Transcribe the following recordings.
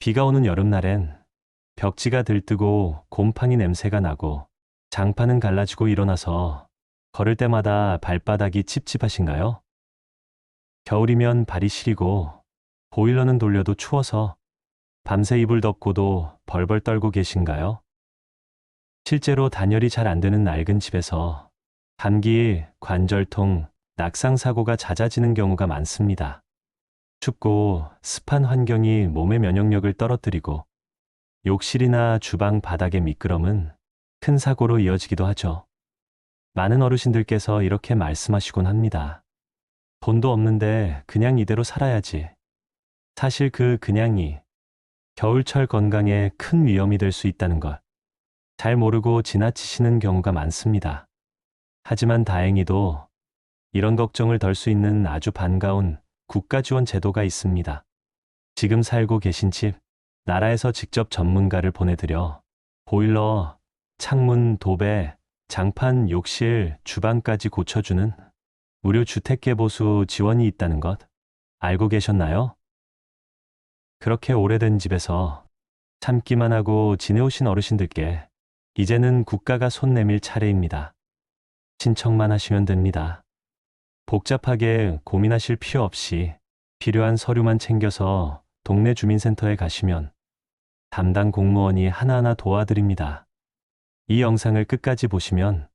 비가 오는 여름날엔 벽지가 들뜨고 곰팡이 냄새가 나고 장판은 갈라지고 일어나서 걸을 때마다 발바닥이 찝찝하신가요? 겨울이면 발이 시리고 보일러는 돌려도 추워서 밤새 이불 덮고도 벌벌 떨고 계신가요? 실제로 단열이 잘 안 되는 낡은 집에서 감기, 관절통, 낙상 사고가 잦아지는 경우가 많습니다. 춥고 습한 환경이 몸의 면역력을 떨어뜨리고 욕실이나 주방 바닥의 미끄럼은 큰 사고로 이어지기도 하죠. 많은 어르신들께서 이렇게 말씀하시곤 합니다. 돈도 없는데 그냥 이대로 살아야지. 사실 그 그냥이 겨울철 건강에 큰 위험이 될 수 있다는 걸 잘 모르고 지나치시는 경우가 많습니다. 하지만 다행히도 이런 걱정을 덜 수 있는 아주 반가운 국가 지원 제도가 있습니다. 지금 살고 계신 집, 나라에서 직접 전문가를 보내드려 보일러, 창문, 도배, 장판, 욕실, 주방까지 고쳐주는 무료 주택개보수 지원이 있다는 것 알고 계셨나요? 그렇게 오래된 집에서 참기만 하고 지내오신 어르신들께 이제는 국가가 손 내밀 차례입니다. 신청만 하시면 됩니다. 복잡하게 고민하실 필요 없이 필요한 서류만 챙겨서 동네 주민센터에 가시면 담당 공무원이 하나하나 도와드립니다. 이 영상을 끝까지 보시면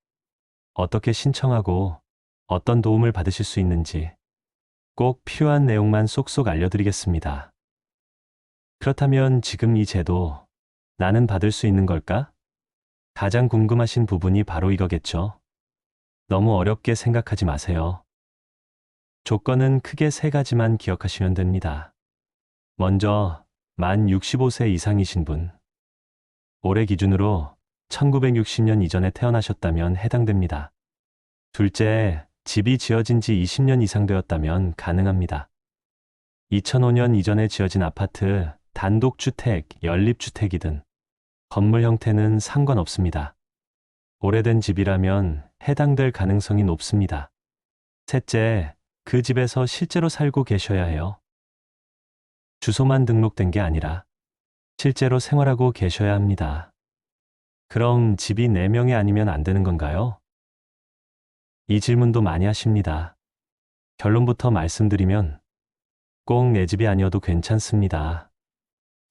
어떻게 신청하고 어떤 도움을 받으실 수 있는지 꼭 필요한 내용만 쏙쏙 알려드리겠습니다. 그렇다면 지금 이 제도 나는 받을 수 있는 걸까? 가장 궁금하신 부분이 바로 이거겠죠. 너무 어렵게 생각하지 마세요. 조건은 크게 세 가지만 기억하시면 됩니다. 먼저 만 65세 이상이신 분. 올해 기준으로 1960년 이전에 태어나셨다면 해당됩니다. 둘째, 집이 지어진 지 20년 이상 되었다면 가능합니다. 2005년 이전에 지어진 아파트, 단독주택, 연립주택이든 건물 형태는 상관없습니다. 오래된 집이라면 해당될 가능성이 높습니다. 셋째, 그 집에서 실제로 살고 계셔야 해요. 주소만 등록된 게 아니라 실제로 생활하고 계셔야 합니다. 그럼 집이 4명이 아니면 안 되는 건가요? 이 질문도 많이 하십니다. 결론부터 말씀드리면 꼭 내 집이 아니어도 괜찮습니다.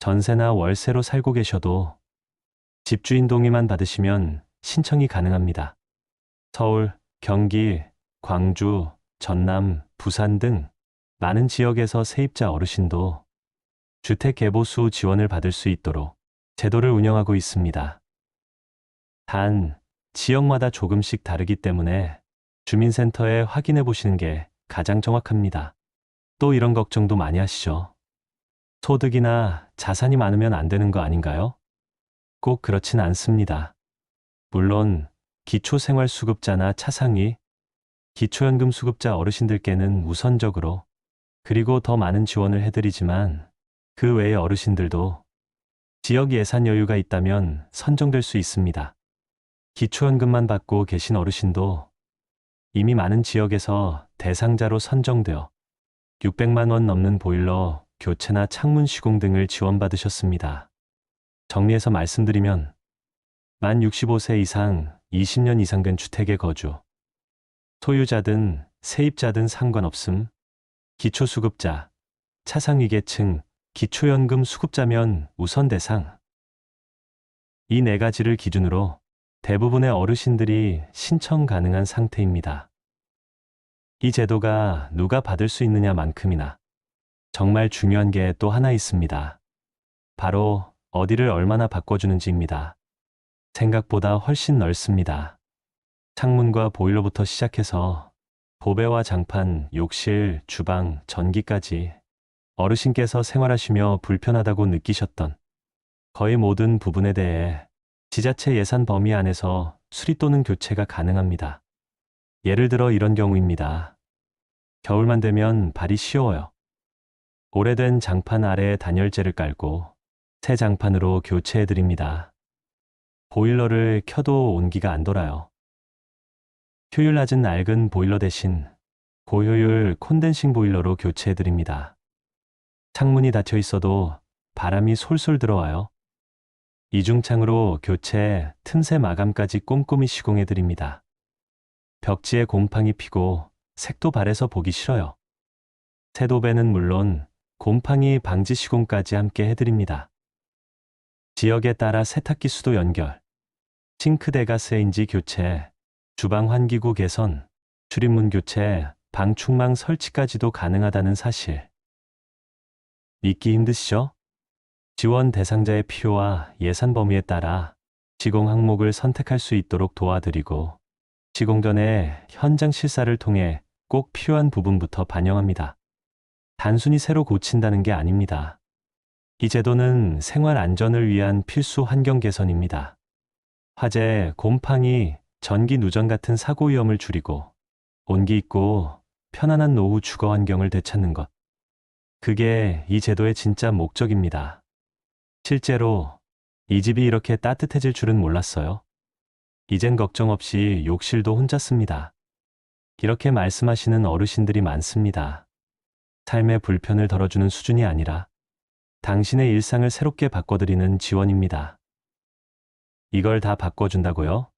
전세나 월세로 살고 계셔도 집주인 동의만 받으시면 신청이 가능합니다. 서울, 경기, 광주, 전남, 부산 등 많은 지역에서 세입자 어르신도 주택개보수 지원을 받을 수 있도록 제도를 운영하고 있습니다. 단, 지역마다 조금씩 다르기 때문에 주민센터에 확인해 보시는 게 가장 정확합니다. 또 이런 걱정도 많이 하시죠? 소득이나 자산이 많으면 안 되는 거 아닌가요? 꼭 그렇진 않습니다. 물론 기초생활수급자나 차상위, 기초연금 수급자 어르신들께는 우선적으로 그리고 더 많은 지원을 해드리지만 그 외의 어르신들도 지역 예산 여유가 있다면 선정될 수 있습니다. 기초연금만 받고 계신 어르신도 이미 많은 지역에서 대상자로 선정되어 600만 원 넘는 보일러, 교체나 창문 시공 등을 지원받으셨습니다. 정리해서 말씀드리면 만 65세 이상 20년 이상 된 주택에 거주, 소유자든 세입자든 상관없음, 기초수급자, 차상위계층, 기초연금 수급자면 우선 대상. 이 네 가지를 기준으로 대부분의 어르신들이 신청 가능한 상태입니다. 이 제도가 누가 받을 수 있느냐만큼이나 정말 중요한 게 또 하나 있습니다. 바로 어디를 얼마나 바꿔주는지입니다. 생각보다 훨씬 넓습니다. 창문과 보일러부터 시작해서 도배와 장판, 욕실, 주방, 전기까지 어르신께서 생활하시며 불편하다고 느끼셨던 거의 모든 부분에 대해 지자체 예산 범위 안에서 수리 또는 교체가 가능합니다. 예를 들어 이런 경우입니다. 겨울만 되면 발이 시려워요. 오래된 장판 아래에 단열재를 깔고 새 장판으로 교체해드립니다. 보일러를 켜도 온기가 안 돌아요. 효율 낮은 낡은 보일러 대신 고효율 콘덴싱 보일러로 교체해드립니다. 창문이 닫혀 있어도 바람이 솔솔 들어와요. 이중창으로 교체, 틈새 마감까지 꼼꼼히 시공해 드립니다. 벽지에 곰팡이 피고 색도 바래서 보기 싫어요. 세도배는 물론 곰팡이 방지 시공까지 함께 해드립니다. 지역에 따라 세탁기 수도 연결, 싱크대 가스레인지 교체, 주방 환기구 개선, 출입문 교체, 방충망 설치까지도 가능하다는 사실. 믿기 힘드시죠? 지원 대상자의 필요와 예산 범위에 따라 시공 항목을 선택할 수 있도록 도와드리고, 시공 전에 현장 실사를 통해 꼭 필요한 부분부터 반영합니다. 단순히 새로 고친다는 게 아닙니다. 이 제도는 생활 안전을 위한 필수 환경 개선입니다. 화재, 곰팡이, 전기 누전 같은 사고 위험을 줄이고 온기 있고 편안한 노후 주거 환경을 되찾는 것. 그게 이 제도의 진짜 목적입니다. 실제로 이 집이 이렇게 따뜻해질 줄은 몰랐어요. 이젠 걱정 없이 욕실도 혼자 씁니다. 이렇게 말씀하시는 어르신들이 많습니다. 삶의 불편을 덜어주는 수준이 아니라 당신의 일상을 새롭게 바꿔드리는 지원입니다. 이걸 다 바꿔준다고요?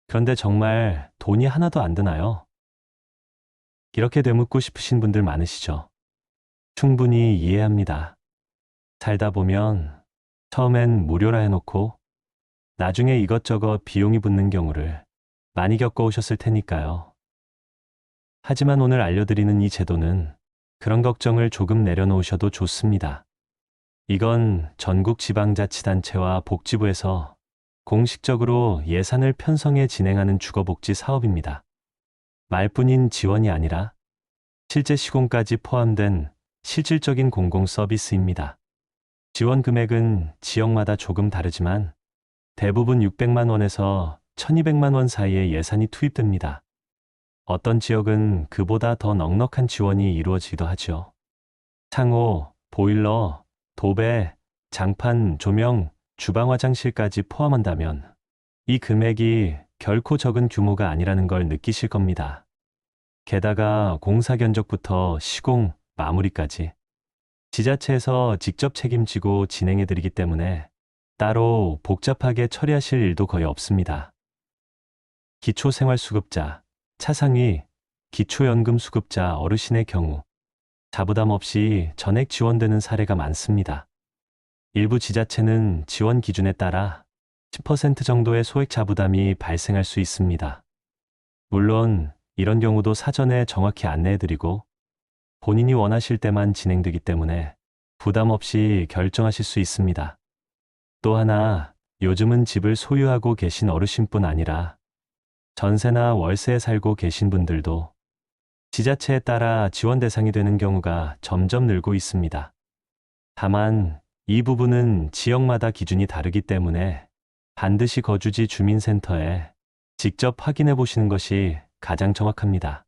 그런데 정말 돈이 하나도 안 드나요? 이렇게 되묻고 싶으신 분들 많으시죠? 충분히 이해합니다. 살다 보면 처음엔 무료라 해놓고 나중에 이것저것 비용이 붙는 경우를 많이 겪어오셨을 테니까요. 하지만 오늘 알려드리는 이 제도는 그런 걱정을 조금 내려놓으셔도 좋습니다. 이건 전국 지방자치단체와 복지부에서 공식적으로 예산을 편성해 진행하는 주거복지 사업입니다. 말뿐인 지원이 아니라 실제 시공까지 포함된 실질적인 공공 서비스입니다. 지원 금액은 지역마다 조금 다르지만 대부분 600만 원에서 1200만 원 사이의 예산이 투입됩니다. 어떤 지역은 그보다 더 넉넉한 지원이 이루어지기도 하죠. 창호, 보일러, 도배, 장판, 조명, 주방 화장실까지 포함한다면 이 금액이 결코 적은 규모가 아니라는 걸 느끼실 겁니다. 게다가 공사 견적부터 시공, 마무리까지 지자체에서 직접 책임지고 진행해드리기 때문에 따로 복잡하게 처리하실 일도 거의 없습니다. 기초생활수급자, 차상위, 기초연금수급자 어르신의 경우 자부담 없이 전액 지원되는 사례가 많습니다. 일부 지자체는 지원 기준에 따라 10% 정도의 소액 자부담이 발생할 수 있습니다. 물론 이런 경우도 사전에 정확히 안내해드리고 본인이 원하실 때만 진행되기 때문에 부담 없이 결정하실 수 있습니다. 또 하나, 요즘은 집을 소유하고 계신 어르신뿐 아니라 전세나 월세에 살고 계신 분들도 지자체에 따라 지원 대상이 되는 경우가 점점 늘고 있습니다. 다만 이 부분은 지역마다 기준이 다르기 때문에 반드시 거주지 주민센터에 직접 확인해 보시는 것이 가장 정확합니다.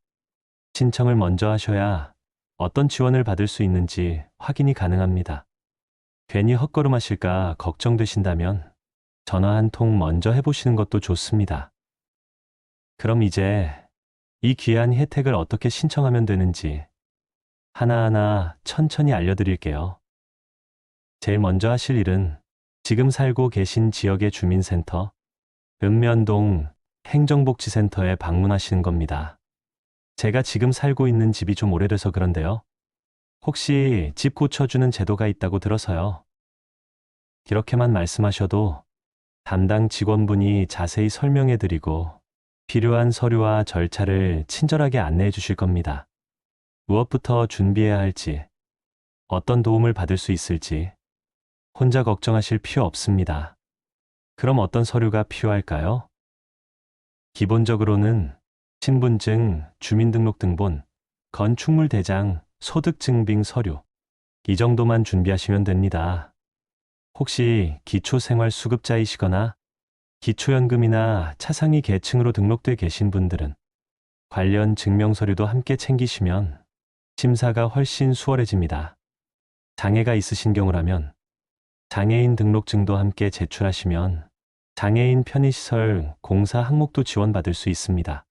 신청을 먼저 하셔야 어떤 지원을 받을 수 있는지 확인이 가능합니다. 괜히 헛걸음하실까 걱정되신다면 전화 한 통 먼저 해보시는 것도 좋습니다. 그럼 이제 이 귀한 혜택을 어떻게 신청하면 되는지 하나하나 천천히 알려드릴게요. 제일 먼저 하실 일은 지금 살고 계신 지역의 주민센터, 읍면동 행정복지센터에 방문하시는 겁니다. 제가 지금 살고 있는 집이 좀 오래돼서 그런데요. 혹시 집 고쳐주는 제도가 있다고 들어서요. 이렇게만 말씀하셔도 담당 직원분이 자세히 설명해드리고 필요한 서류와 절차를 친절하게 안내해 주실 겁니다. 무엇부터 준비해야 할지, 어떤 도움을 받을 수 있을지 혼자 걱정하실 필요 없습니다. 그럼 어떤 서류가 필요할까요? 기본적으로는 신분증, 주민등록등본, 건축물 대장, 소득증빙 서류 이 정도만 준비하시면 됩니다. 혹시 기초생활수급자이시거나 기초연금이나 차상위 계층으로 등록돼 계신 분들은 관련 증명서류도 함께 챙기시면 심사가 훨씬 수월해집니다. 장애가 있으신 경우라면 장애인 등록증도 함께 제출하시면 장애인 편의시설 공사 항목도 지원받을 수 있습니다.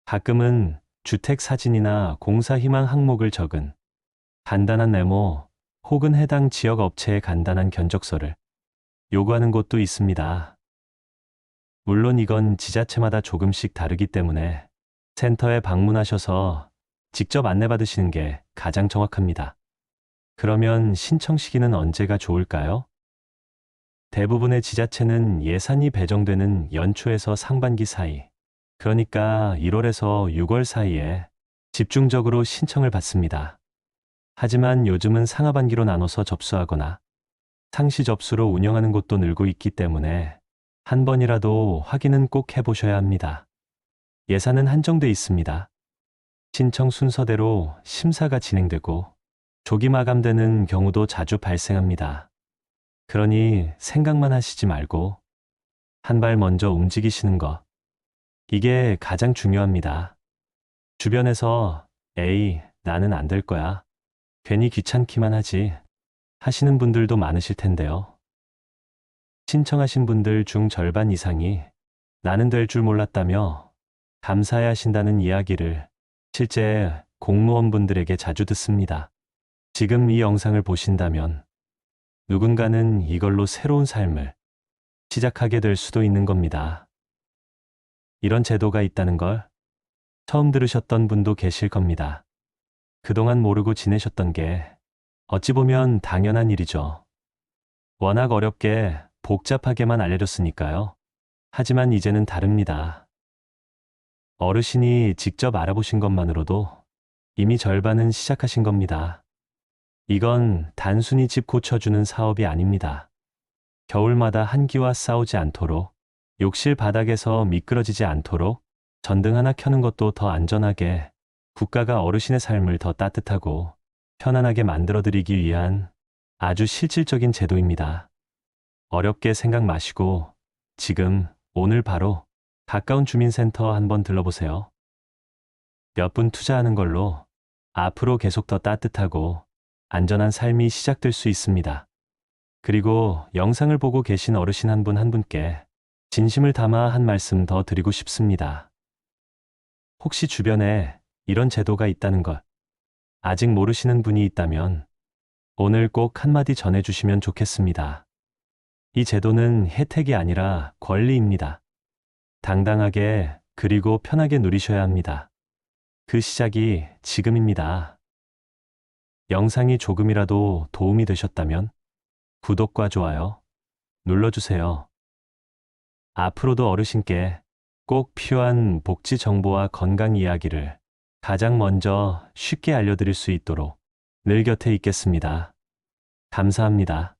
가끔은 주택 사진이나 공사 희망 항목을 적은 간단한 메모 혹은 해당 지역 업체의 간단한 견적서를 요구하는 곳도 있습니다. 물론 이건 지자체마다 조금씩 다르기 때문에 센터에 방문하셔서 직접 안내받으시는 게 가장 정확합니다. 그러면 신청 시기는 언제가 좋을까요? 대부분의 지자체는 예산이 배정되는 연초에서 상반기 사이, 그러니까 1월에서 6월 사이에 집중적으로 신청을 받습니다. 하지만 요즘은 상하반기로 나눠서 접수하거나 상시 접수로 운영하는 곳도 늘고 있기 때문에 한 번이라도 확인은 꼭 해보셔야 합니다. 예산은 한정돼 있습니다. 신청 순서대로 심사가 진행되고 조기 마감되는 경우도 자주 발생합니다. 그러니 생각만 하시지 말고 한 발 먼저 움직이시는 것. 이게 가장 중요합니다. 주변에서 에이, 나는 안 될 거야. 괜히 귀찮기만 하지. 하시는 분들도 많으실 텐데요. 신청하신 분들 중 절반 이상이 나는 될 줄 몰랐다며 감사해 하신다는 이야기를 실제 공무원분들에게 자주 듣습니다. 지금 이 영상을 보신다면 누군가는 이걸로 새로운 삶을 시작하게 될 수도 있는 겁니다. 이런 제도가 있다는 걸 처음 들으셨던 분도 계실 겁니다. 그동안 모르고 지내셨던 게 어찌 보면 당연한 일이죠. 워낙 어렵게 복잡하게만 알려줬으니까요. 하지만 이제는 다릅니다. 어르신이 직접 알아보신 것만으로도 이미 절반은 시작하신 겁니다. 이건 단순히 집 고쳐주는 사업이 아닙니다. 겨울마다 한기와 싸우지 않도록, 욕실 바닥에서 미끄러지지 않도록 전등 하나 켜는 것도 더 안전하게, 국가가 어르신의 삶을 더 따뜻하고 편안하게 만들어드리기 위한 아주 실질적인 제도입니다. 어렵게 생각 마시고 지금, 오늘 바로 가까운 주민센터 한번 들러보세요. 몇 분 투자하는 걸로 앞으로 계속 더 따뜻하고 안전한 삶이 시작될 수 있습니다. 그리고 영상을 보고 계신 어르신 한 분 한 분께 진심을 담아 한 말씀 더 드리고 싶습니다. 혹시 주변에 이런 제도가 있다는 걸 아직 모르시는 분이 있다면 오늘 꼭 한마디 전해주시면 좋겠습니다. 이 제도는 혜택이 아니라 권리입니다. 당당하게 그리고 편하게 누리셔야 합니다. 그 시작이 지금입니다. 영상이 조금이라도 도움이 되셨다면 구독과 좋아요 눌러주세요. 앞으로도 어르신께 꼭 필요한 복지 정보와 건강 이야기를 가장 먼저 쉽게 알려드릴 수 있도록 늘 곁에 있겠습니다. 감사합니다.